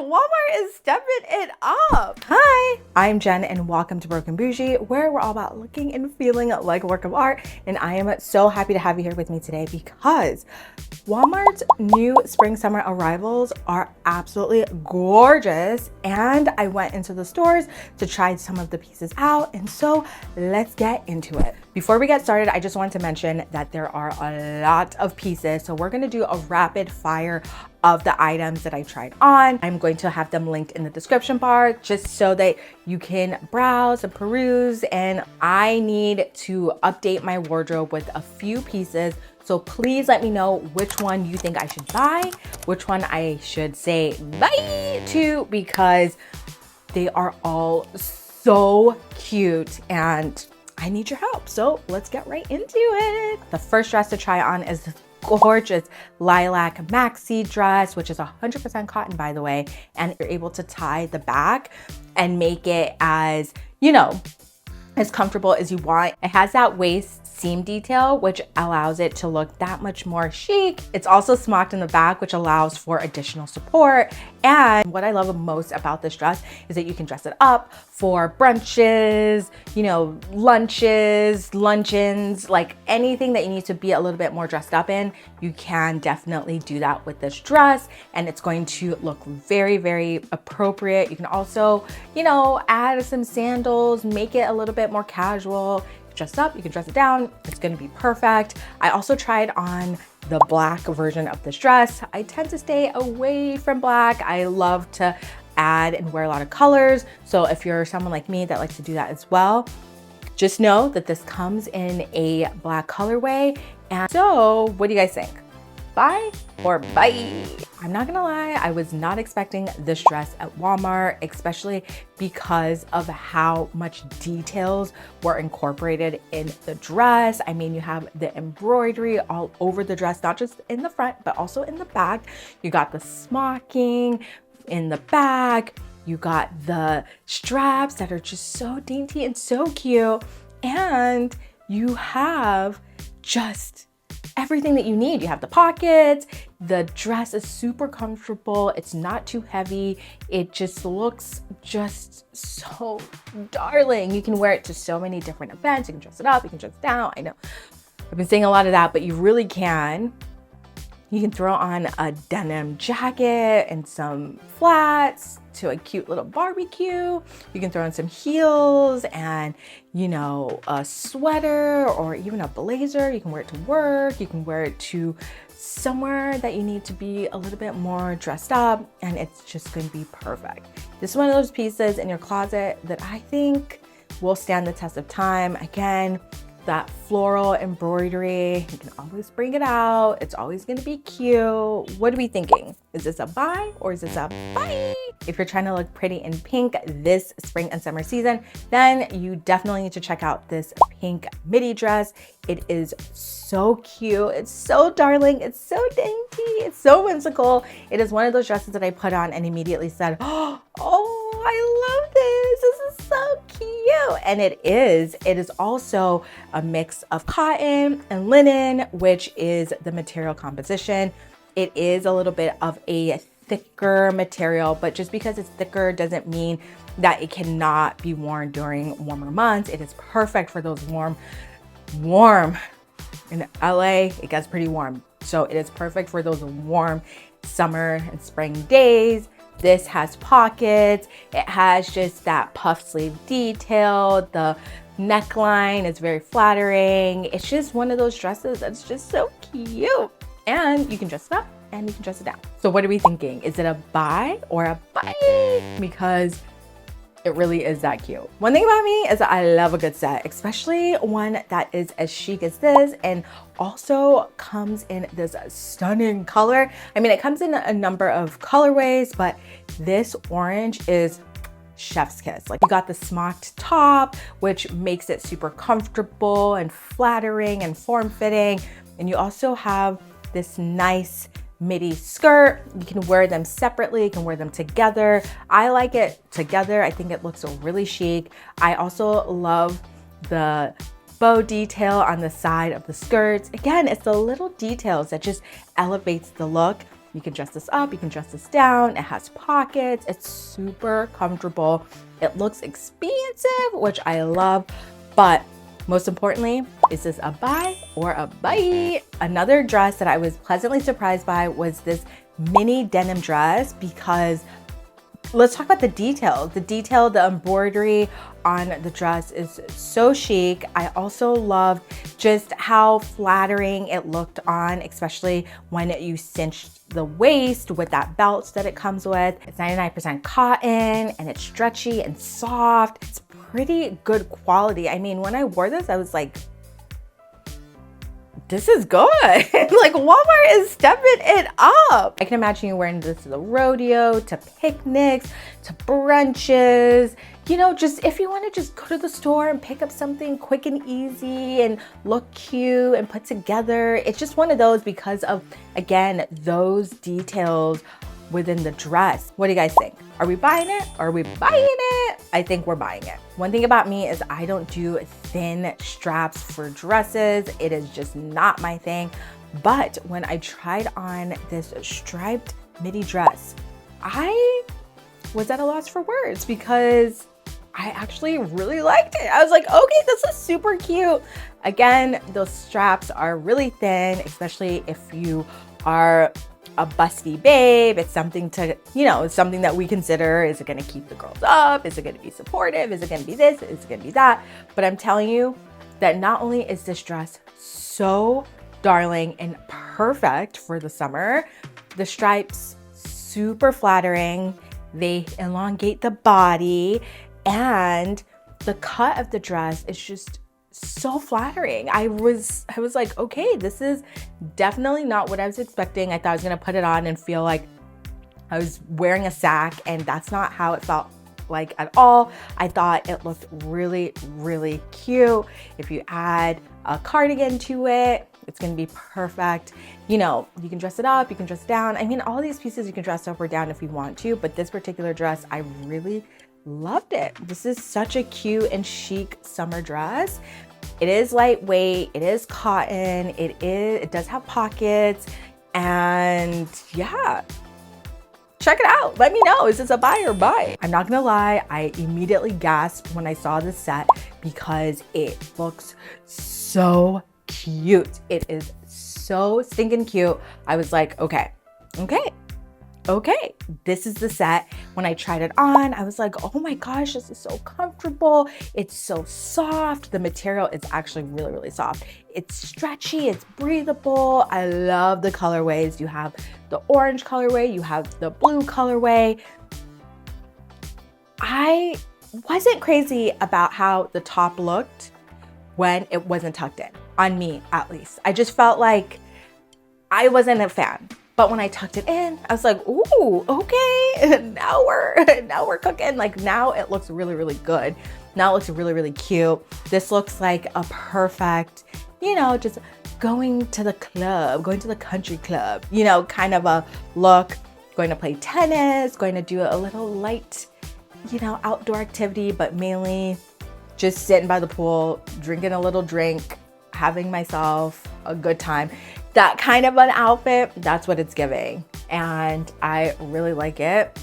Walmart is stepping it up. Hi, I'm Jen and welcome to Baroque and Boujee, where we're all about looking and feeling like a work of art. And I am so happy to have you here with me today because Walmart's new spring summer arrivals are absolutely gorgeous. And I went into the stores to try some of the pieces out. And so let's get into it. Before we get started, I just wanted to mention that there are a lot of pieces. So we're going to do a rapid fire of the items that I tried on. I'm going to have them linked in the description bar just so that you can browse and peruse. And I need to update my wardrobe with a few pieces. So please let me know which one you think I should buy, which one I should say bye to, because they are all so cute and I need your help. So let's get right into it. The first dress to try on is this gorgeous lilac maxi dress, which is 100% cotton, by the way. And you're able to tie the back and make it as, you know, as comfortable as you want. It has that waist seam detail, which allows it to look that much more chic. It's also smocked in the back, which allows for additional support. And what I love most about this dress is that you can dress it up for brunches, you know, lunches, luncheons, like anything that you need to be a little bit more dressed up in, you can definitely do that with this dress. And it's going to look very, very appropriate. You can also, you know, add some sandals, make it a little bit more casual. Dress up, you can dress it down, it's gonna be perfect. I also tried on the black version of this dress. I tend to stay away from black. I love to add and wear a lot of colors. So if you're someone like me that likes to do that as well, just know that this comes in a black colorway. And so what do you guys think? Buy or bye? I'm not gonna lie, I was not expecting this dress at Walmart, especially because of how much details were incorporated in the dress. I mean, you have the embroidery all over the dress, not just in the front, but also in the back. You got the smocking in the back. You got the straps that are just so dainty and so cute. And you have just everything that you need. You have the pockets. The dress is super comfortable. It's not too heavy. It just looks just so darling. You can wear it to so many different events. You can dress it up, you can dress it down. I know I've been saying a lot of that, but you really can. You can throw on a denim jacket and some flats to a cute little barbecue. You can throw on some heels and, you know, a sweater or even a blazer. You can wear it to work. You can wear it to somewhere that you need to be a little bit more dressed up, and it's just going to be perfect. This is one of those pieces in your closet that I think will stand the test of time. Again, that floral embroidery, you can always bring it out. It's always gonna be cute. What are we thinking? Is this a buy or is this a bye? If you're trying to look pretty in pink this spring and summer season, then you definitely need to check out this pink midi dress. It is so cute. It's so darling. It's so dainty. It's so whimsical. It is one of those dresses that I put on and immediately said, oh, I love this. This is so cute. And it is also a mix of cotton and linen, which is the material composition. It is a little bit of a thicker material, but just because it's thicker doesn't mean that it cannot be worn during warmer months. It is perfect for those warm. In LA, it gets pretty warm. So it is perfect for those warm summer and spring days. This has pockets. It has just that puff sleeve detail. The neckline is very flattering. It's just one of those dresses that's just so cute. And you can dress it up and you can dress it down. So what are we thinking? Is it a buy or a bye? Because it really is that cute. One thing about me is that I love a good set, especially one that is as chic as this and also comes in this stunning color. I mean, it comes in a number of colorways, but this orange is chef's kiss. Like, you got the smocked top, which makes it super comfortable and flattering and form-fitting. And you also have this nice midi skirt. You can wear them separately, you can wear them together. I like it together. I think it looks really chic. I also love the bow detail on the side of the skirts. Again, it's the little details that just elevates the look. You can dress this up, you can dress this down. It has pockets. It's super comfortable. It looks expansive, which I love, but most importantly, is this a buy or a buy? Another dress that I was pleasantly surprised by was this mini denim dress, because let's talk about the detail. The embroidery on the dress is so chic. I also loved just how flattering it looked on, especially when you cinched the waist with that belt that it comes with. It's 99% cotton and it's stretchy and soft. It's pretty good quality. I mean, when I wore this, I was like, this is good. Like, Walmart is stepping it up. I can imagine you wearing this to the rodeo, to picnics, to brunches, you know, just if you want to just go to the store and pick up something quick and easy and look cute and put together. It's just one of those because of, again, those details within the dress. What do you guys think? Are we buying it? Are we buying it? I think we're buying it. One thing about me is I don't do thin straps for dresses. It is just not my thing. But when I tried on this striped midi dress, I was at a loss for words because I actually really liked it. I was like, okay, this is super cute. Again, those straps are really thin, especially if you are a busty babe. It's something to, you know, it's something that we consider. Is it going to keep the girls up? Is it going to be supportive? Is it going to be this? Is it going to be that? But I'm telling you that not only is this dress so darling and perfect for the summer, the stripes super flattering. They elongate the body, and the cut of the dress is just so flattering. I was like, okay, this is definitely not what I was expecting. I thought I was gonna put it on and feel like I was wearing a sack, and that's not how it felt like at all. I thought it looked really, really cute. If you add a cardigan to it, it's gonna be perfect. You know, you can dress it up, you can dress it down. I mean, all these pieces you can dress up or down if you want to, but this particular dress, I really loved it. This is such a cute and chic summer dress. It is lightweight, it is cotton, it does have pockets, and yeah, check it out. Let me know, is this a buy or buy? I'm not gonna lie, I immediately gasped when I saw this set because it looks so cute. It is so stinking cute. I was like, okay, this is the set. When I tried it on, I was like, oh my gosh, this is so comfortable. It's so soft. The material is actually really, really soft. It's stretchy, it's breathable. I love the colorways. You have the orange colorway, you have the blue colorway. I wasn't crazy about how the top looked when it wasn't tucked in, on me at least. I just felt like I wasn't a fan. But when I tucked it in, I was like, ooh, okay, now we're cooking. Like, now it looks really, really good. Now it looks really, really cute. This looks like a perfect, you know, just going to the club, going to the country club, you know, kind of a look, going to play tennis, going to do a little light, you know, outdoor activity, but mainly just sitting by the pool, drinking a little drink, having myself a good time. That kind of an outfit, that's what it's giving. And I really like it.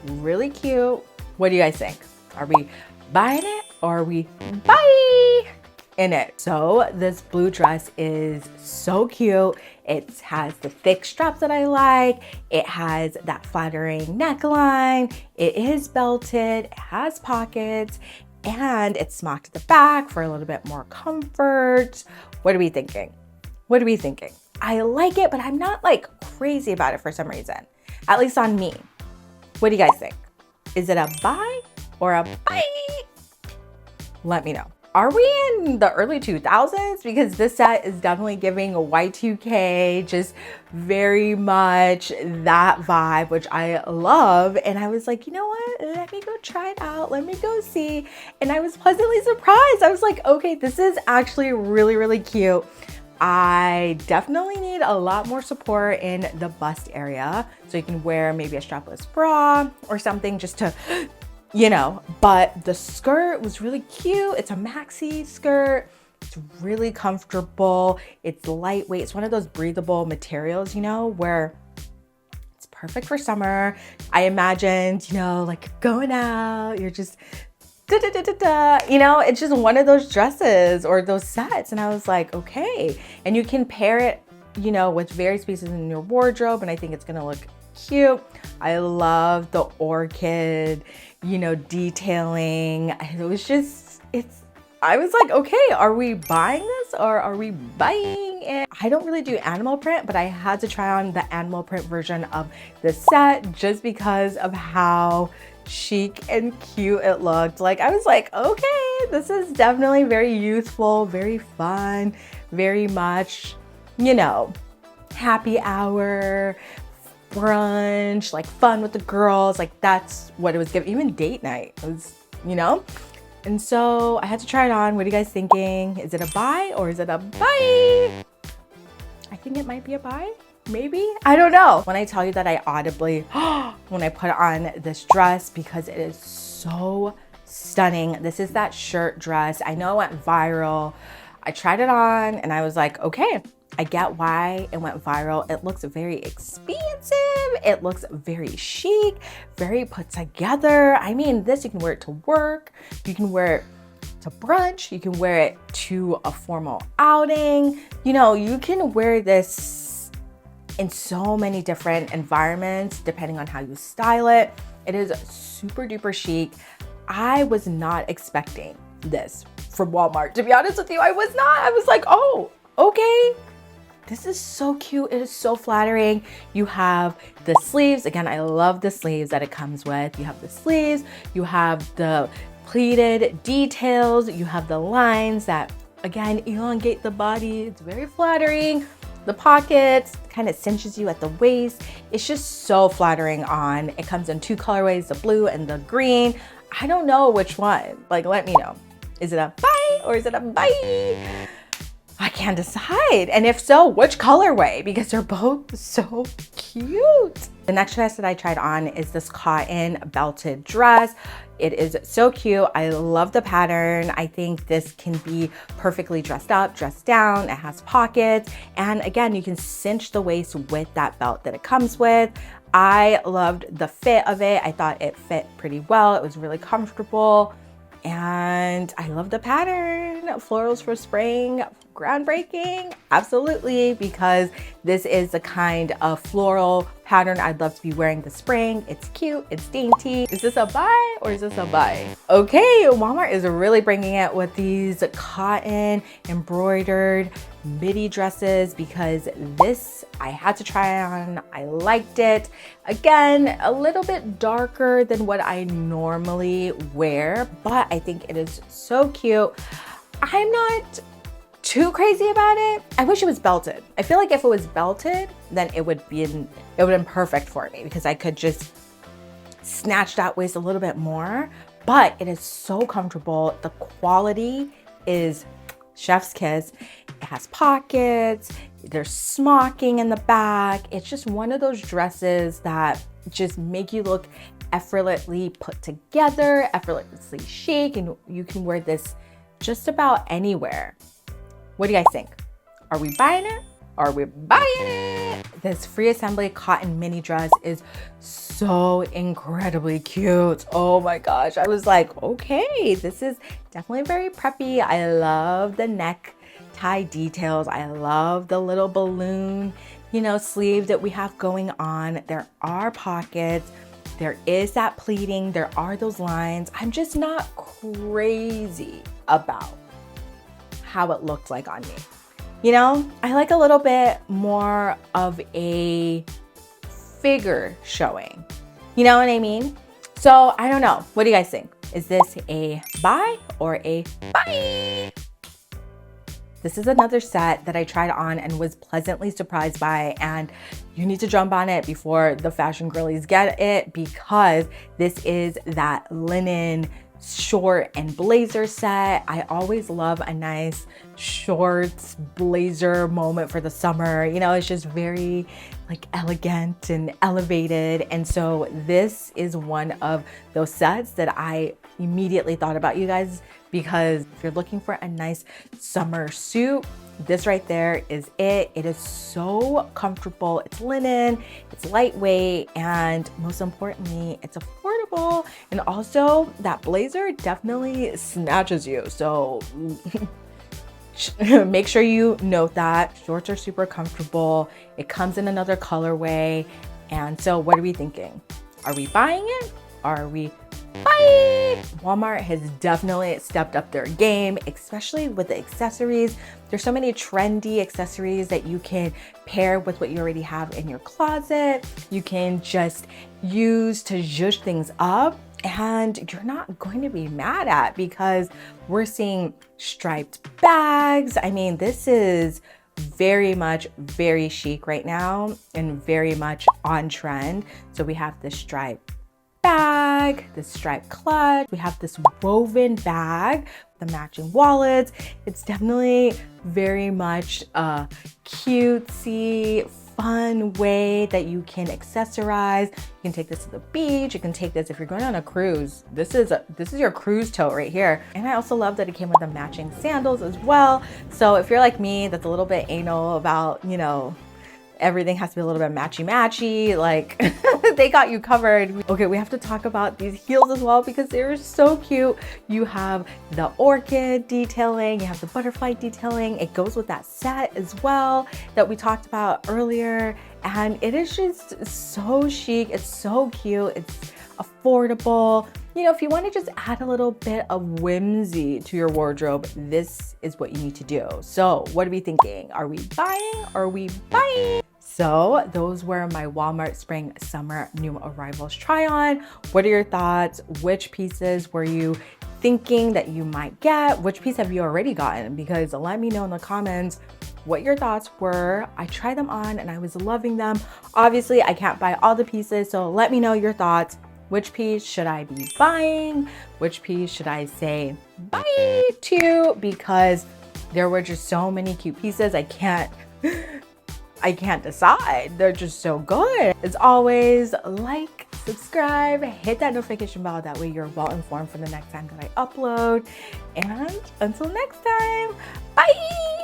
Really cute. What do you guys think? Are we buying it or are we buying it? So this blue dress is so cute. It has the thick straps that I like. It has that flattering neckline. It is belted, it has pockets, and it's smocked at the back for a little bit more comfort. What are we thinking? What are we thinking? I like it, but I'm not like crazy about it for some reason, at least on me. What do you guys think? Is it a buy or a buy? Let me know. Are we in the early 2000s? Because this set is definitely giving a Y2K, just very much that vibe, which I love. And I was like, you know what? Let me go try it out. Let me go see. And I was pleasantly surprised. I was like, okay, this is actually really, really cute. I definitely need a lot more support in the bust area. So you can wear maybe a strapless bra or something just to, you know, but the skirt was really cute. It's a maxi skirt. It's really comfortable. It's lightweight. It's one of those breathable materials, you know, where perfect for summer. I imagined, you know, like going out, you're just da da da da da, you know, it's just one of those dresses or those sets. And I was like, okay. And you can pair it, you know, with various pieces in your wardrobe, and I think it's gonna look cute. I love the orchid, you know, detailing. It was just, I was like, okay, are we buying this or are we buying it? I don't really do animal print, but I had to try on the animal print version of the set just because of how chic and cute it looked. Like, I was like, okay, this is definitely very youthful, very fun, very much, you know, happy hour, brunch, like fun with the girls. Like, that's what it was giving. Even date night, it was, you know? And so I had to try it on. What are you guys thinking? Is it a buy or is it a buy? I think it might be a buy, maybe. I don't know. When I tell you that I audibly, when I put on this dress, because it is so stunning. This is that shirt dress. I know it went viral. I tried it on and I was like, okay, I get why it went viral. It looks very expensive. It looks very chic, very put together. I mean, this, you can wear it to work. You can wear it to brunch. You can wear it to a formal outing. You know, you can wear this in so many different environments, depending on how you style it. It is super duper chic. I was not expecting this from Walmart. To be honest with you, I was not. I was like, oh, okay. This is so cute. It is so flattering. You have the sleeves. Again, I love the sleeves that it comes with. You have the sleeves, you have the pleated details, you have the lines that, again, elongate the body. It's very flattering. The pockets kind of cinches you at the waist. It's just so flattering on. It comes in two colorways, the blue and the green. I don't know which one. Like, let me know. Is it a buy or is it a buy? I can't decide. And if so, which colorway? Because they're both so cute. The next dress that I tried on is this cotton belted dress. It is so cute. I love the pattern. I think this can be perfectly dressed up, dressed down. It has pockets. And again, you can cinch the waist with that belt that it comes with. I loved the fit of it. I thought it fit pretty well. It was really comfortable. And I love the pattern. Florals for spring, groundbreaking, absolutely, because this is the kind of floral pattern I'd love to be wearing this spring. It's cute, it's dainty. Is this a buy or is this a buy? Okay, Walmart is really bringing it with these cotton embroidered midi dresses, because this I had to try on. I liked it. Again, a little bit darker than what I normally wear, but I think it is so cute. I'm not too crazy about it. I wish it was belted. I feel like if it was belted, then it would have been perfect for me, because I could just snatch that waist a little bit more. But it is so comfortable. The quality is chef's kiss. It has pockets. There's smocking in the back. It's just one of those dresses that just make you look effortlessly put together, effortlessly chic, and you can wear this just about anywhere. What do you guys think? Are we buying it? Are we buying it? This free assembly cotton mini dress is so incredibly cute. Oh my gosh. I was like, okay, this is definitely very preppy. I love the neck tie details. I love the little balloon, you know, sleeve that we have going on. There are pockets. There is that pleating. There are those lines. I'm just not crazy about how it looked like on me. You know, I like a little bit more of a figure showing. You know what I mean? So I don't know. What do you guys think? Is this a buy or a buy? This is another set that I tried on and was pleasantly surprised by, and you need to jump on it before the fashion girlies get it, because this is that linen short and blazer set. I always love a nice shorts blazer moment for the summer. You know, it's just very like elegant and elevated. And so this is one of those sets that I immediately thought about you guys, because if you're looking for a nice summer suit, this right there is it. It is so comfortable. It's linen, it's lightweight, and most importantly, it's affordable. And also that blazer definitely snatches you. So make sure you note that. Shorts are super comfortable. It comes in another colorway. And so what are we thinking? Are we buying it? Are we buying? Walmart has definitely stepped up their game, especially with the accessories. There's so many trendy accessories that you can pair with what you already have in your closet. You can just use to zhuzh things up, and you're not going to be mad at, because we're seeing striped bags. I mean, this is very chic right now and very much on trend. So we have the striped bag, the striped clutch, we have this woven bag, the matching wallets. It's definitely very much a cutesy, fun way that you can accessorize. You can take this to the beach. You can take this if you're going on a cruise. This is your cruise tote right here. And I also love that it came with the matching sandals as well. So if you're like me, that's a little bit anal about, you know, everything has to be a little bit matchy, like they got you covered. Okay, we have to talk about these heels as well, because they're so cute. You have the orchid detailing, you have the butterfly detailing. It goes with that set as well that we talked about earlier. And it is just so chic. It's so cute. It's affordable. You know, if you want to just add a little bit of whimsy to your wardrobe, this is what you need to do. So what are we thinking? Are we buying? Are we buying? So those were my Walmart spring summer new arrivals try on. What are your thoughts? Which pieces were you thinking that you might get? Which piece have you already gotten? Because let me know in the comments what your thoughts were. I tried them on and I was loving them. Obviously, I can't buy all the pieces, so let me know your thoughts. Which piece should I be buying? Which piece should I say bye to? Because there were just so many cute pieces. I can't decide. They're just so good. As always, like, subscribe, hit that notification bell. That way you're well informed for the next time that I upload. And until next time, bye.